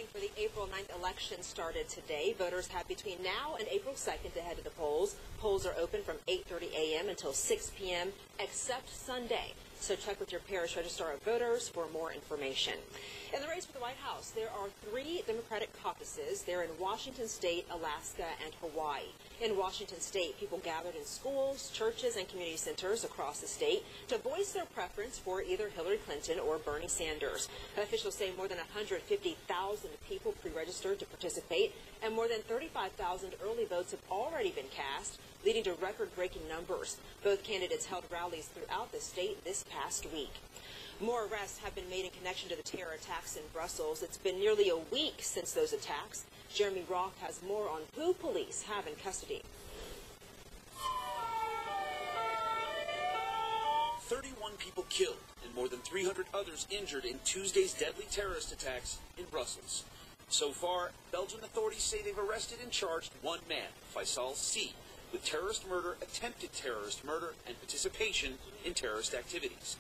Voting for the April 9th election started today. Voters have between now and April 2nd to head to the polls. Polls are open from 8:30 a.m. until 6 p.m. except Sunday. So check with your parish registrar of voters for more information. In the race for the White House, there are 3 Democratic caucuses. They're in Washington State, Alaska, and Hawaii. In Washington State, people gathered in schools, churches, and community centers across the state to voice their preference for either Hillary Clinton or Bernie Sanders. Officials say more than 150,000 people pre-registered to participate, and more than 35,000 early votes have already been cast, leading to record-breaking numbers. Both candidates held rallies throughout the state this past week. More arrests have been made in connection to the terror attacks in Brussels. It's been nearly a week since those attacks. Jeremy Roth has more on who police have in custody. 31 people killed and more than 300 others injured in Tuesday's deadly terrorist attacks in Brussels. So far, Belgian authorities say they've arrested and charged one man, Faisal C., with terrorist murder, attempted terrorist murder, and participation in terrorist activities.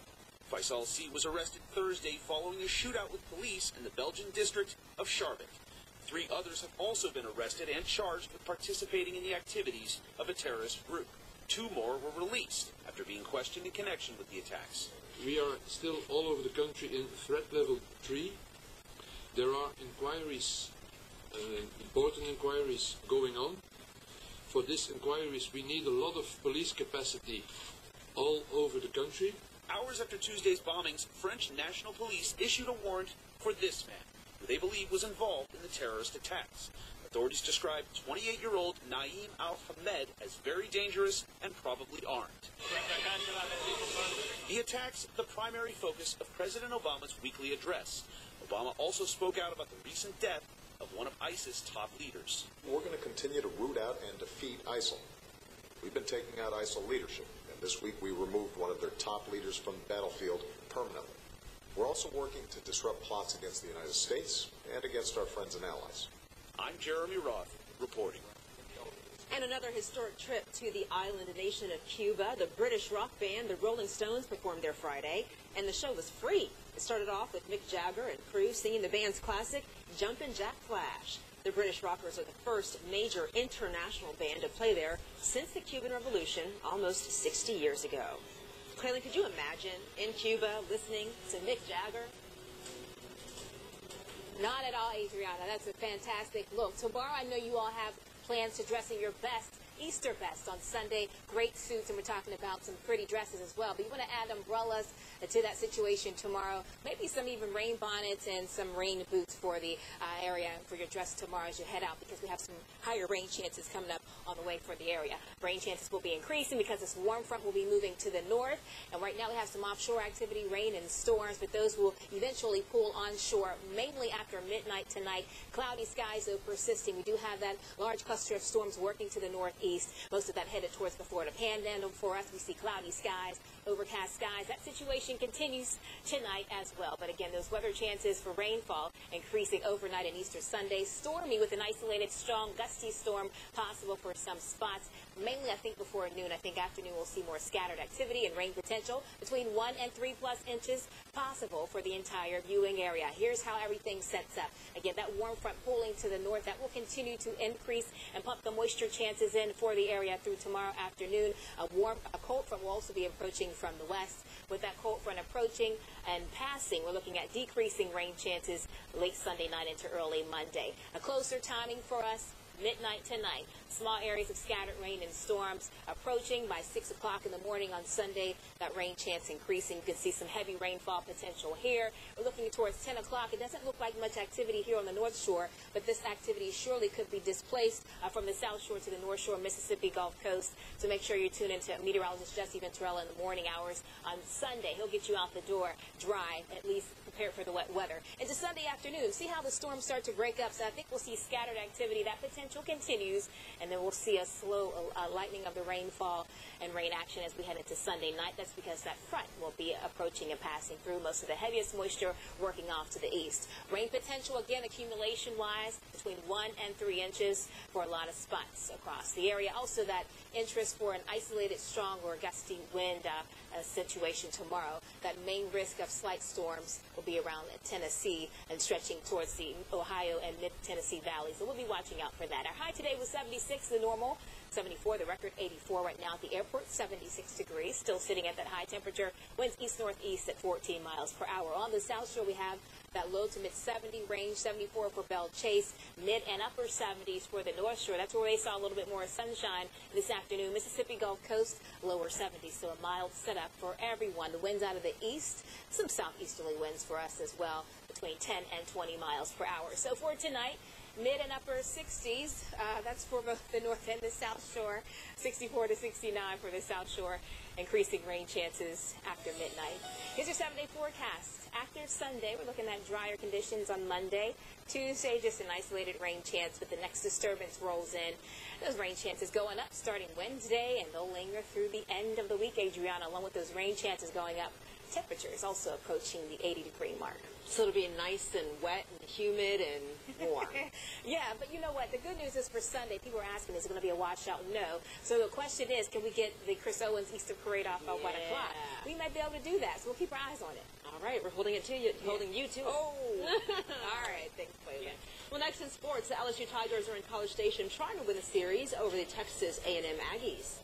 Faisal C. was arrested Thursday following a shootout with police in the Belgian district of Schaerbeek. 3 others have also been arrested and charged with participating in the activities of a terrorist group. 2 more were released after being questioned in connection with the attacks. We are still all over the country in threat level 3. There are inquiries, important inquiries going on. For these inquiries, we need a lot of police capacity all over the country. Hours after Tuesday's bombings, French National Police issued a warrant for this man, who they believe was involved in the terrorist attacks. Authorities described 28-year-old Naeem Al-Hamed as very dangerous and probably armed. The attacks, the primary focus of President Obama's weekly address. Obama also spoke out about the recent death of one of ISIS top leaders. We're going to continue to root out and defeat ISIL. We've been taking out ISIL leadership, and this week we removed one of their top leaders from the battlefield permanently. We're also working to disrupt plots against the United States and against our friends and allies. I'm Jeremy Roth, reporting. And another historic trip to the island nation of Cuba. The British rock band, the Rolling Stones, performed there Friday, and the show was free. It started off with Mick Jagger and crew singing the band's classic, Jumpin' Jack Flash. The British Rockers are the first major international band to play there since the Cuban Revolution almost 60 years ago. Kweilyn, could you imagine in Cuba listening to Mick Jagger? Not at all, Adrianna. That's a fantastic look. Tomorrow, I know you all have plans to dress in your best, Easter best on Sunday. Great suits, and we're talking about some pretty dresses as well. But you want to add umbrellas to that situation tomorrow. Maybe some even rain bonnets and some rain boots for the area for your dress tomorrow as you head out, because we have some higher rain chances coming up on the way for the area. Rain chances will be increasing because this warm front will be moving to the north. And right now we have some offshore activity, rain and storms, but those will eventually pull onshore, mainly after midnight tonight. Cloudy skies, though, persisting. We do have that large cluster of storms working to the northeast. Most of that headed towards the Florida Panhandle. For us, we see cloudy skies, overcast skies. That situation continues tonight as well. But again, those weather chances for rainfall increasing overnight and Easter Sunday. Stormy with an isolated, strong, gusty storm possible for some spots. Mainly, I think, before noon. I think afternoon we'll see more scattered activity and rain potential between 1 and 3+ inches possible for the entire viewing area. Here's how everything sets up. Again, that warm front pulling to the north, that will continue to increase and pump the moisture chances in for the area through tomorrow afternoon. A cold front will also be approaching from the west. With that cold front approaching and passing, we're looking at decreasing rain chances late Sunday night into early Monday. A closer timing for us, midnight tonight. Small areas of scattered rain and storms approaching by 6 o'clock in the morning on Sunday. That rain chance increasing. You can see some heavy rainfall potential here. We're looking towards 10 o'clock. It doesn't look like much activity here on the North Shore, but this activity surely could be displaced from the South Shore to the North Shore, Mississippi Gulf Coast. So make sure you tune into meteorologist Jesse Venturella in the morning hours on Sunday. He'll get you out the door dry, at least prepared for the wet weather. Into Sunday afternoon, see how the storms start to break up. So I think we'll see scattered activity. That potential continues, and then we'll see a slow lightening of the rainfall and rain action as we head into Sunday night. That's because that front will be approaching and passing through. Most of the heaviest moisture working off to the east. Rain potential, again, accumulation-wise, between 1 and 3 inches for a lot of spots across the area. Also, that interest for an isolated, strong or gusty wind situation tomorrow. that main risk of slight storms will be around Tennessee and stretching towards the Ohio and mid-Tennessee valley. So we'll be watching out for that. Our high today was 76, the normal. 74, the record 84 right now at the airport, 76 degrees, still sitting at that high temperature. Winds east-northeast at 14 miles per hour. On the South Shore, we have that low to mid-70 range, 74 for Belle Chase, mid and upper 70s for the North Shore. That's where they saw a little bit more sunshine this afternoon. Mississippi Gulf Coast, lower 70s, so a mild setup for everyone. The winds out of the east, some southeasterly winds for us as well, between 10 and 20 miles per hour. So for tonight, mid and upper 60s. That's for both the North and the South Shore. 64 to 69 for the South Shore. Increasing rain chances after midnight. Here's your 7-day forecast. After Sunday, we're looking at drier conditions on Monday. Tuesday, just an isolated rain chance, but the next disturbance rolls in. Those rain chances going up starting Wednesday, and they'll linger through the end of the week, Adrianna, along with those rain chances going up. Temperatures also approaching the 80-degree mark. So it'll be nice and wet and humid and warm. Yeah, but you know what? The good news is for Sunday, people are asking, is it going to be a washout? No. So the question is, can we get the Chris Owens Easter Parade off by 1 o'clock? We might be able to do that, so we'll keep our eyes on it. All right, we're holding it to you, holding you to it. Oh, all right. Thanks, Kweilyn. Well, next in sports, the LSU Tigers are in College Station trying to win the series over the Texas A&M Aggies.